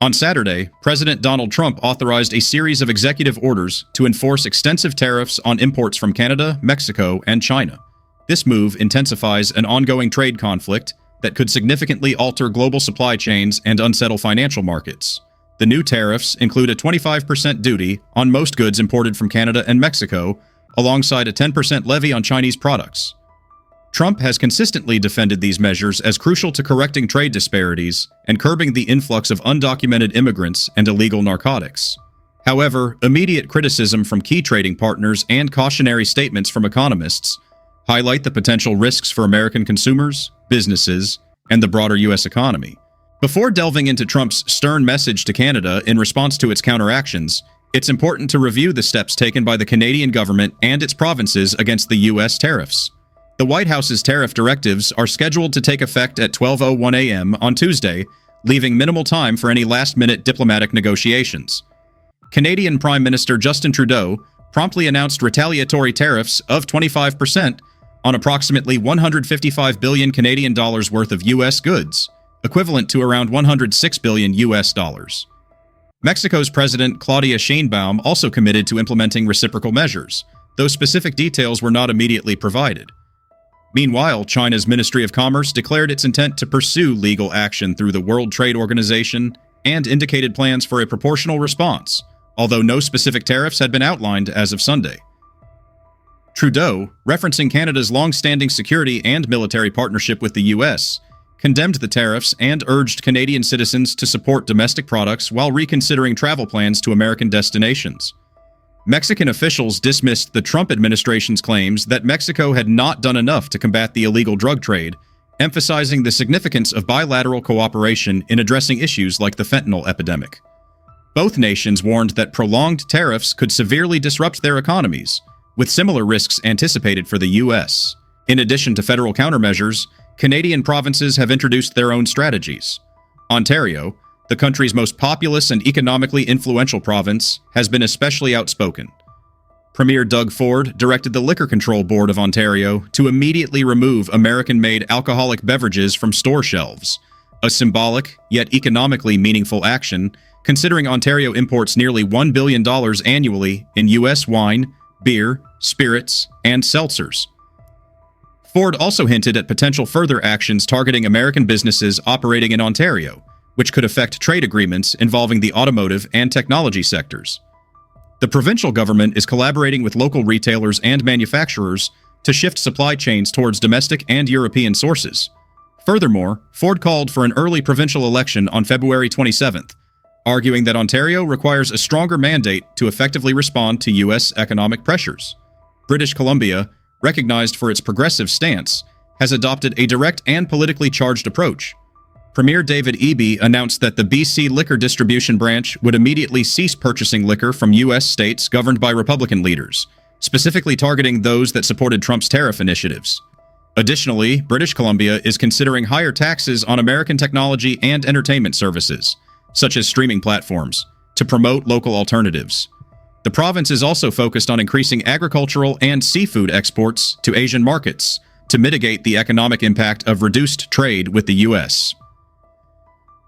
On Saturday, President Donald Trump authorized a series of executive orders to enforce extensive tariffs on imports from Canada, Mexico, and China. This move intensifies an ongoing trade conflict that could significantly alter global supply chains and unsettle financial markets. The new tariffs include a 25% duty on most goods imported from Canada and Mexico, alongside a 10% levy on Chinese products. Trump has consistently defended these measures as crucial to correcting trade disparities and curbing the influx of undocumented immigrants and illegal narcotics. However, immediate criticism from key trading partners and cautionary statements from economists highlight the potential risks for American consumers, businesses, and the broader U.S. economy. Before delving into Trump's stern message to Canada in response to its counteractions, it's important to review the steps taken by the Canadian government and its provinces against the U.S. tariffs. The White House's tariff directives are scheduled to take effect at 12:01 a.m. on Tuesday, leaving minimal time for any last-minute diplomatic negotiations. Canadian Prime Minister Justin Trudeau promptly announced retaliatory tariffs of 25% on approximately 155 billion Canadian dollars worth of U.S. goods, equivalent to around 106 billion U.S. dollars. Mexico's President Claudia Sheinbaum also committed to implementing reciprocal measures, though specific details were not immediately provided. Meanwhile, China's Ministry of Commerce declared its intent to pursue legal action through the World Trade Organization and indicated plans for a proportional response, although no specific tariffs had been outlined as of Sunday. Trudeau, referencing Canada's long-standing security and military partnership with the U.S., condemned the tariffs and urged Canadian citizens to support domestic products while reconsidering travel plans to American destinations. Mexican officials dismissed the Trump administration's claims that Mexico had not done enough to combat the illegal drug trade, emphasizing the significance of bilateral cooperation in addressing issues like the fentanyl epidemic. Both nations warned that prolonged tariffs could severely disrupt their economies, with similar risks anticipated for the U.S. In addition to federal countermeasures, Canadian provinces have introduced their own strategies. Ontario, the country's most populous and economically influential province, has been especially outspoken. Premier Doug Ford directed the Liquor Control Board of Ontario to immediately remove American-made alcoholic beverages from store shelves, a symbolic yet economically meaningful action, considering Ontario imports nearly $1 billion annually in U.S. wine, beer, spirits, and seltzers. Ford also hinted at potential further actions targeting American businesses operating in Ontario, which could affect trade agreements involving the automotive and technology sectors. The provincial government is collaborating with local retailers and manufacturers to shift supply chains towards domestic and European sources. Furthermore, Ford called for an early provincial election on February 27th, arguing that Ontario requires a stronger mandate to effectively respond to U.S. economic pressures. British Columbia, recognized for its progressive stance, has adopted a direct and politically charged approach. Premier David Eby announced that the BC Liquor Distribution Branch would immediately cease purchasing liquor from U.S. states governed by Republican leaders, specifically targeting those that supported Trump's tariff initiatives. Additionally, British Columbia is considering higher taxes on American technology and entertainment services, such as streaming platforms, to promote local alternatives. The province is also focused on increasing agricultural and seafood exports to Asian markets to mitigate the economic impact of reduced trade with the U.S.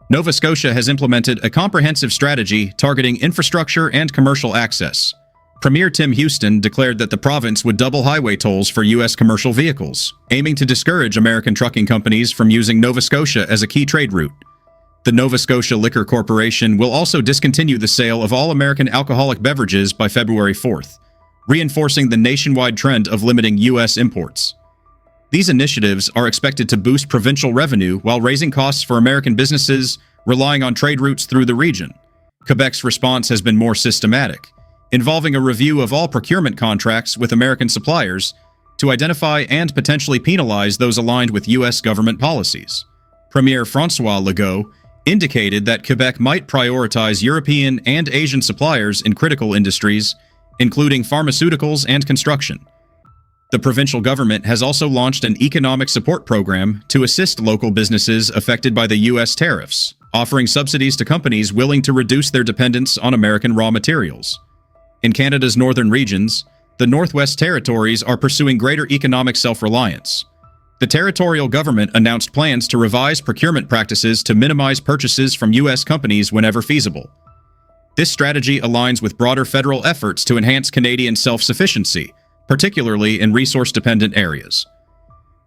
Nova Scotia has implemented a comprehensive strategy targeting infrastructure and commercial access. Premier Tim Houston declared that the province would double highway tolls for U.S. commercial vehicles, aiming to discourage American trucking companies from using Nova Scotia as a key trade route. The Nova Scotia Liquor Corporation will also discontinue the sale of all American alcoholic beverages by February 4th, reinforcing the nationwide trend of limiting U.S. imports. These initiatives are expected to boost provincial revenue while raising costs for American businesses relying on trade routes through the region. Quebec's response has been more systematic, involving a review of all procurement contracts with American suppliers to identify and potentially penalize those aligned with U.S. government policies. Premier François Legault indicated that Quebec might prioritize European and Asian suppliers in critical industries, including pharmaceuticals and construction. The provincial government has also launched an economic support program to assist local businesses affected by the U.S. tariffs, offering subsidies to companies willing to reduce their dependence on American raw materials. In Canada's northern regions, the Northwest Territories are pursuing greater economic self-reliance. The territorial government announced plans to revise procurement practices to minimize purchases from U.S. companies whenever feasible. This strategy aligns with broader federal efforts to enhance Canadian self-sufficiency, particularly in resource-dependent areas.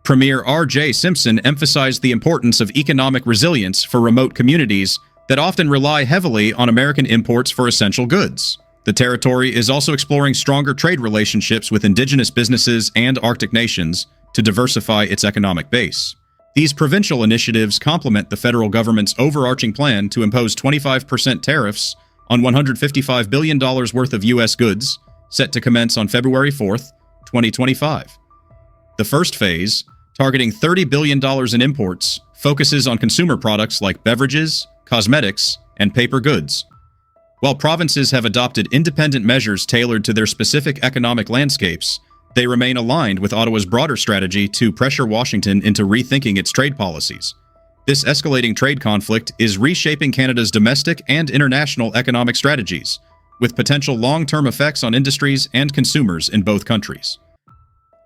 Premier R.J. Simpson emphasized the importance of economic resilience for remote communities that often rely heavily on American imports for essential goods. The territory is also exploring stronger trade relationships with indigenous businesses and Arctic nations to diversify its economic base. These provincial initiatives complement the federal government's overarching plan to impose 25% tariffs on $155 billion worth of U.S. goods, set to commence on February 4, 2025. The first phase, targeting $30 billion in imports, focuses on consumer products like beverages, cosmetics, and paper goods. While provinces have adopted independent measures tailored to their specific economic landscapes, they remain aligned with Ottawa's broader strategy to pressure Washington into rethinking its trade policies. This escalating trade conflict is reshaping Canada's domestic and international economic strategies, with potential long-term effects on industries and consumers in both countries.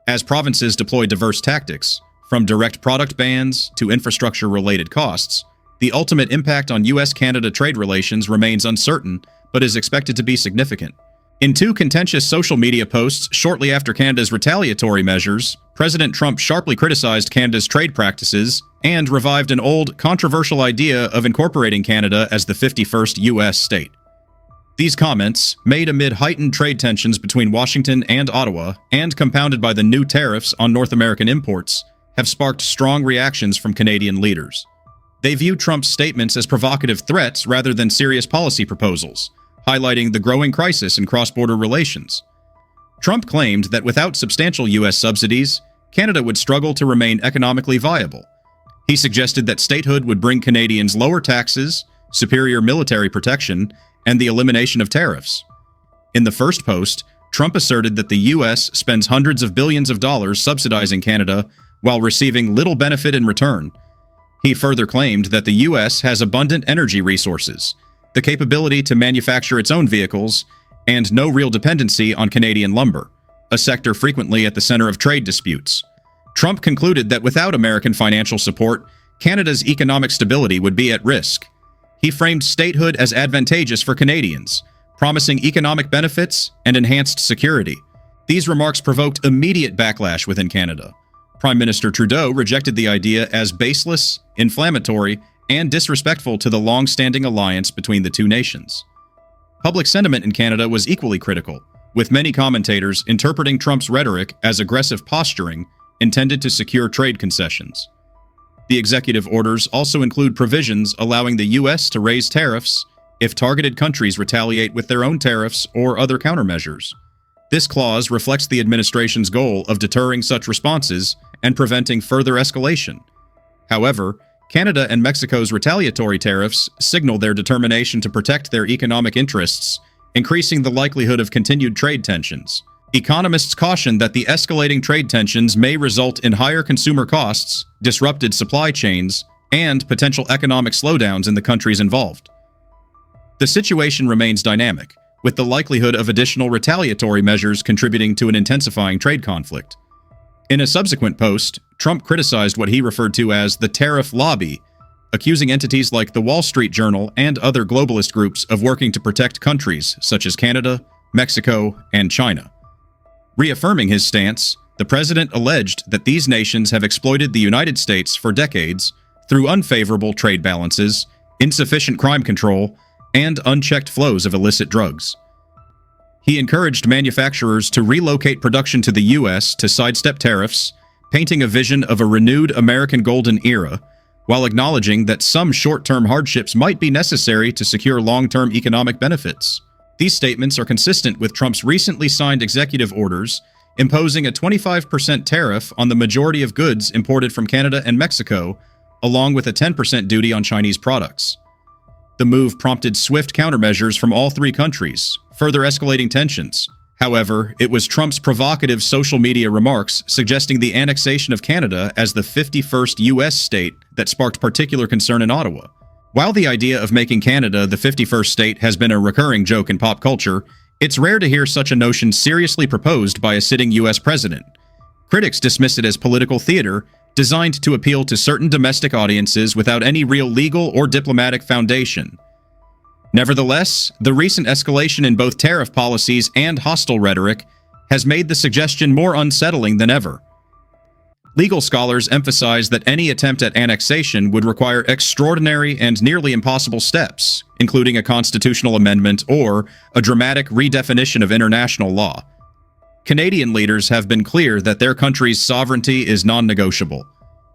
As provinces deploy diverse tactics, from direct product bans to infrastructure-related costs, the ultimate impact on U.S.-Canada trade relations remains uncertain, but is expected to be significant. In two contentious social media posts shortly after Canada's retaliatory measures, President Trump sharply criticized Canada's trade practices and revived an old, controversial idea of incorporating Canada as the 51st U.S. state. These comments, made amid heightened trade tensions between Washington and Ottawa, and compounded by the new tariffs on North American imports, have sparked strong reactions from Canadian leaders. They view Trump's statements as provocative threats rather than serious policy proposals, highlighting the growing crisis in cross-border relations. Trump claimed that without substantial U.S. subsidies, Canada would struggle to remain economically viable. He suggested that statehood would bring Canadians lower taxes, superior military protection, and the elimination of tariffs. In the first post, Trump asserted that the U.S. spends hundreds of billions of dollars subsidizing Canada while receiving little benefit in return. He further claimed that the U.S. has abundant energy resources, the capability to manufacture its own vehicles, and no real dependency on Canadian lumber, a sector frequently at the center of trade disputes. Trump concluded that without American financial support, Canada's economic stability would be at risk. He framed statehood as advantageous for Canadians, promising economic benefits and enhanced security. These remarks provoked immediate backlash within Canada. Prime Minister Trudeau rejected the idea as baseless, inflammatory, and disrespectful to the long-standing alliance between the two nations. Public sentiment in Canada was equally critical, with many commentators interpreting Trump's rhetoric as aggressive posturing intended to secure trade concessions. The executive orders also include provisions allowing the U.S. to raise tariffs if targeted countries retaliate with their own tariffs or other countermeasures. This clause reflects the administration's goal of deterring such responses and preventing further escalation. However, Canada and Mexico's retaliatory tariffs signal their determination to protect their economic interests, increasing the likelihood of continued trade tensions. Economists caution that the escalating trade tensions may result in higher consumer costs, disrupted supply chains, and potential economic slowdowns in the countries involved. The situation remains dynamic, with the likelihood of additional retaliatory measures contributing to an intensifying trade conflict. In a subsequent post, Trump criticized what he referred to as the tariff lobby, accusing entities like the Wall Street Journal and other globalist groups of working to protect countries such as Canada, Mexico, and China. Reaffirming his stance, the president alleged that these nations have exploited the United States for decades through unfavorable trade balances, insufficient crime control, and unchecked flows of illicit drugs. He encouraged manufacturers to relocate production to the U.S. to sidestep tariffs, painting a vision of a renewed American golden era, while acknowledging that some short-term hardships might be necessary to secure long-term economic benefits. These statements are consistent with Trump's recently signed executive orders imposing a 25% tariff on the majority of goods imported from Canada and Mexico, along with a 10% duty on Chinese products. The move prompted swift countermeasures from all three countries, further escalating tensions. However, it was Trump's provocative social media remarks suggesting the annexation of Canada as the 51st U.S. state that sparked particular concern in Ottawa. While the idea of making Canada the 51st state has been a recurring joke in pop culture, it's rare to hear such a notion seriously proposed by a sitting U.S. president. Critics dismiss it as political theater, designed to appeal to certain domestic audiences without any real legal or diplomatic foundation. Nevertheless, the recent escalation in both tariff policies and hostile rhetoric has made the suggestion more unsettling than ever. Legal scholars emphasize that any attempt at annexation would require extraordinary and nearly impossible steps, including a constitutional amendment or a dramatic redefinition of international law. Canadian leaders have been clear that their country's sovereignty is non-negotiable.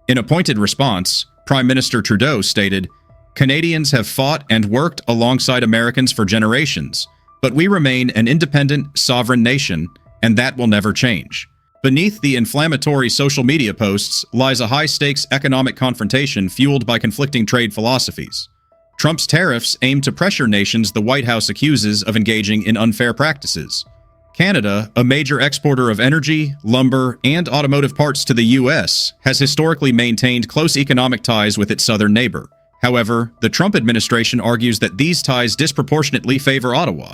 In a pointed response, Prime Minister Trudeau stated, "Canadians have fought and worked alongside Americans for generations, but we remain an independent, sovereign nation, and that will never change." Beneath the inflammatory social media posts lies a high-stakes economic confrontation fueled by conflicting trade philosophies. Trump's tariffs aim to pressure nations the White House accuses of engaging in unfair practices. Canada, a major exporter of energy, lumber, and automotive parts to the U.S., has historically maintained close economic ties with its southern neighbor. However, the Trump administration argues that these ties disproportionately favor Ottawa.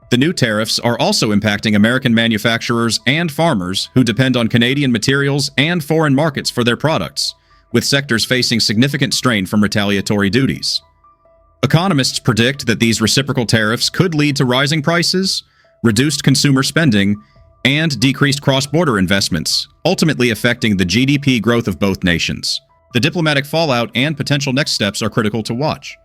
The new tariffs are also impacting American manufacturers and farmers who depend on Canadian materials and foreign markets for their products, with sectors facing significant strain from retaliatory duties. Economists predict that these reciprocal tariffs could lead to rising prices, reduced consumer spending, and decreased cross-border investments, ultimately affecting the GDP growth of both nations. The diplomatic fallout and potential next steps are critical to watch.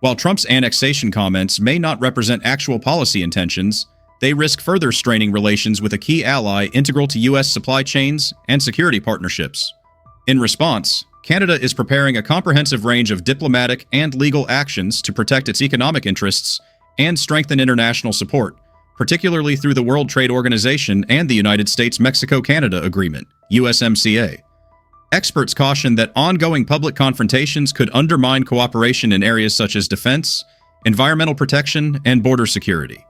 While Trump's annexation comments may not represent actual policy intentions, they risk further straining relations with a key ally integral to U.S. supply chains and security partnerships. In response, Canada is preparing a comprehensive range of diplomatic and legal actions to protect its economic interests and strengthen international support, particularly through the World Trade Organization and the United States-Mexico-Canada Agreement, USMCA. Experts caution that ongoing public confrontations could undermine cooperation in areas such as defense, environmental protection, and border security.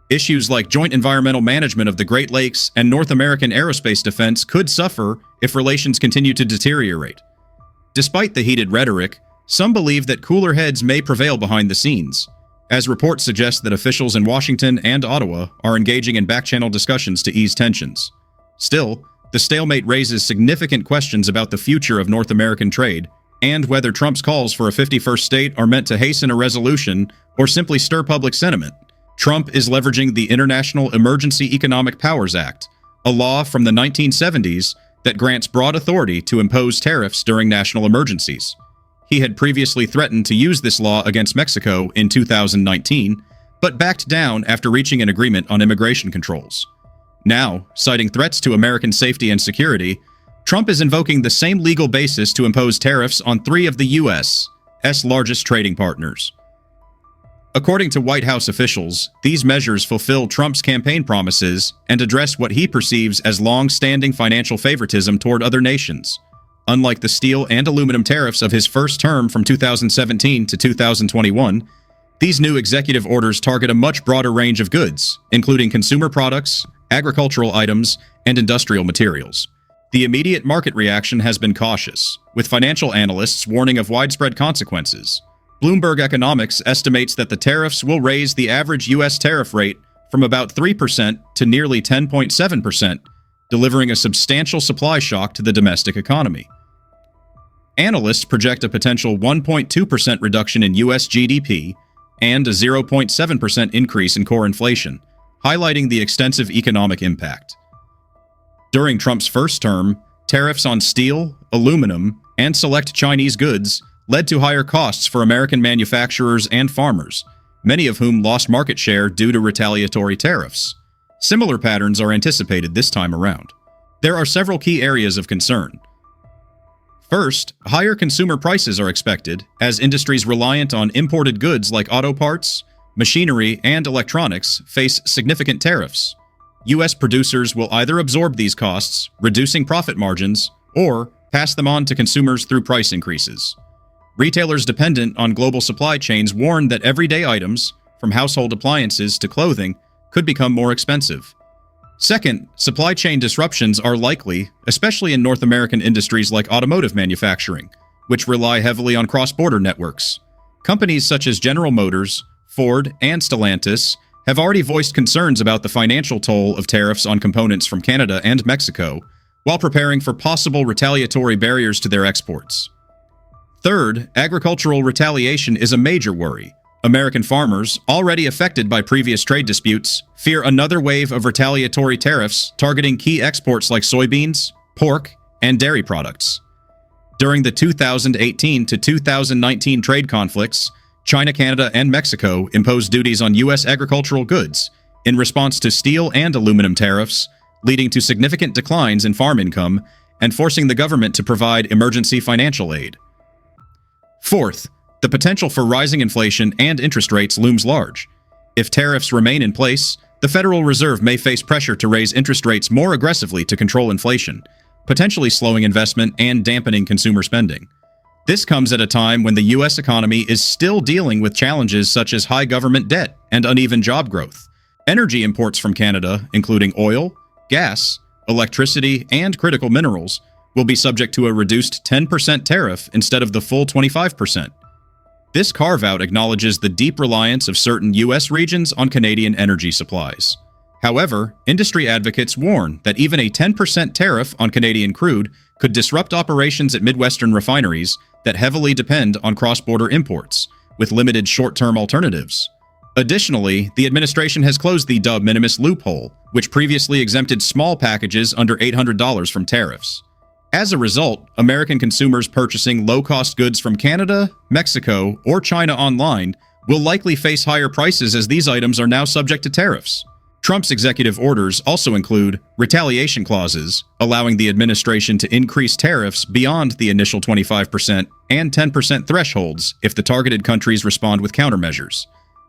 Issues like joint environmental management of the Great Lakes and North American aerospace defense could suffer if relations continue to deteriorate. Despite the heated rhetoric, some believe that cooler heads may prevail behind the scenes, as reports suggest that officials in Washington and Ottawa are engaging in back-channel discussions to ease tensions. Still, the stalemate raises significant questions about the future of North American trade and whether Trump's calls for a 51st state are meant to hasten a resolution or simply stir public sentiment. Trump is leveraging the International Emergency Economic Powers Act, a law from the 1970s that grants broad authority to impose tariffs during national emergencies. He had previously threatened to use this law against Mexico in 2019, but backed down after reaching an agreement on immigration controls. Now, citing threats to American safety and security, Trump is invoking the same legal basis to impose tariffs on 3 of the U.S.'s largest trading partners. According to White House officials, these measures fulfill Trump's campaign promises and address what he perceives as long-standing financial favoritism toward other nations. Unlike the steel and aluminum tariffs of his first term from 2017 to 2021, these new executive orders target a much broader range of goods, including consumer products, agricultural items, and industrial materials. The immediate market reaction has been cautious, with financial analysts warning of widespread consequences. Bloomberg Economics estimates that the tariffs will raise the average U.S. tariff rate from about 3% to nearly 10.7%, delivering a substantial supply shock to the domestic economy. Analysts project a potential 1.2% reduction in U.S. GDP and a 0.7% increase in core inflation, highlighting the extensive economic impact. During Trump's first term, tariffs on steel, aluminum, and select Chinese goods led to higher costs for American manufacturers and farmers, many of whom lost market share due to retaliatory tariffs. Similar patterns are anticipated this time around. There are several key areas of concern. First, higher consumer prices are expected as industries reliant on imported goods like auto parts, machinery, and electronics face significant tariffs. U.S. producers will either absorb these costs, reducing profit margins, or pass them on to consumers through price increases. Retailers dependent on global supply chains warn that everyday items, from household appliances to clothing, could become more expensive. Second, supply chain disruptions are likely, especially in North American industries like automotive manufacturing, which rely heavily on cross-border networks. Companies such as General Motors, Ford, and Stellantis have already voiced concerns about the financial toll of tariffs on components from Canada and Mexico, while preparing for possible retaliatory barriers to their exports. Third, agricultural retaliation is a major worry. American farmers, already affected by previous trade disputes, fear another wave of retaliatory tariffs targeting key exports like soybeans, pork, and dairy products. During the 2018 to 2019 trade conflicts, China, Canada, and Mexico imposed duties on U.S. agricultural goods in response to steel and aluminum tariffs, leading to significant declines in farm income and forcing the government to provide emergency financial aid. Fourth, the potential for rising inflation and interest rates looms large. If tariffs remain in place, the Federal Reserve may face pressure to raise interest rates more aggressively to control inflation, potentially slowing investment and dampening consumer spending. This comes at a time when the U.S. economy is still dealing with challenges such as high government debt and uneven job growth. Energy imports from Canada, including oil, gas, electricity, and critical minerals, will be subject to a reduced 10% tariff instead of the full 25%. This carve-out acknowledges the deep reliance of certain U.S. regions on Canadian energy supplies. However, industry advocates warn that even a 10% tariff on Canadian crude could disrupt operations at Midwestern refineries that heavily depend on cross-border imports, with limited short-term alternatives. Additionally, the administration has closed the de minimis loophole, which previously exempted small packages under $800 from tariffs. As a result, American consumers purchasing low-cost goods from Canada, Mexico, or China online will likely face higher prices as these items are now subject to tariffs. Trump's executive orders also include retaliation clauses, allowing the administration to increase tariffs beyond the initial 25% and 10% thresholds if the targeted countries respond with countermeasures.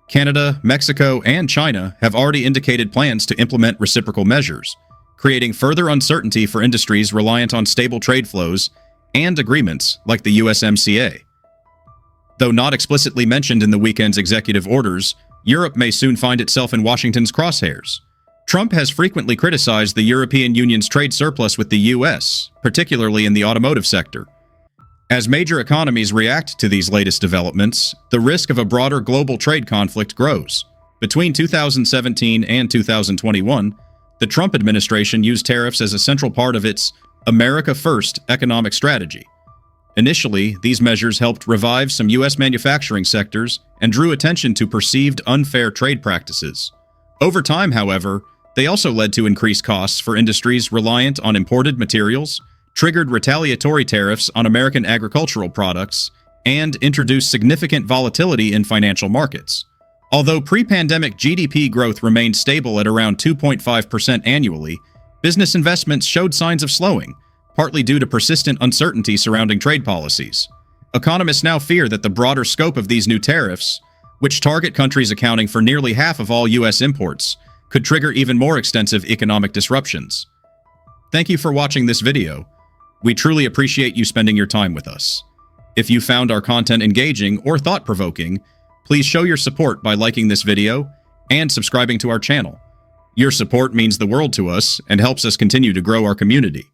Canada, Mexico, and China have already indicated plans to implement reciprocal measures, creating further uncertainty for industries reliant on stable trade flows and agreements like the USMCA. Though not explicitly mentioned in the weekend's executive orders, Europe may soon find itself in Washington's crosshairs. Trump has frequently criticized the European Union's trade surplus with the U.S., particularly in the automotive sector. As major economies react to these latest developments, the risk of a broader global trade conflict grows. Between 2017 and 2021, the Trump administration used tariffs as a central part of its America First economic strategy. Initially, these measures helped revive some U.S. manufacturing sectors and drew attention to perceived unfair trade practices. Over time, however, they also led to increased costs for industries reliant on imported materials, triggered retaliatory tariffs on American agricultural products, and introduced significant volatility in financial markets. Although pre-pandemic GDP growth remained stable at around 2.5% annually, business investments showed signs of slowing, partly due to persistent uncertainty surrounding trade policies. Economists now fear that the broader scope of these new tariffs, which target countries accounting for nearly half of all U.S. imports, could trigger even more extensive economic disruptions. Thank you for watching this video. We truly appreciate you spending your time with us. If you found our content engaging or thought-provoking, please show your support by liking this video and subscribing to our channel. Your support means the world to us and helps us continue to grow our community.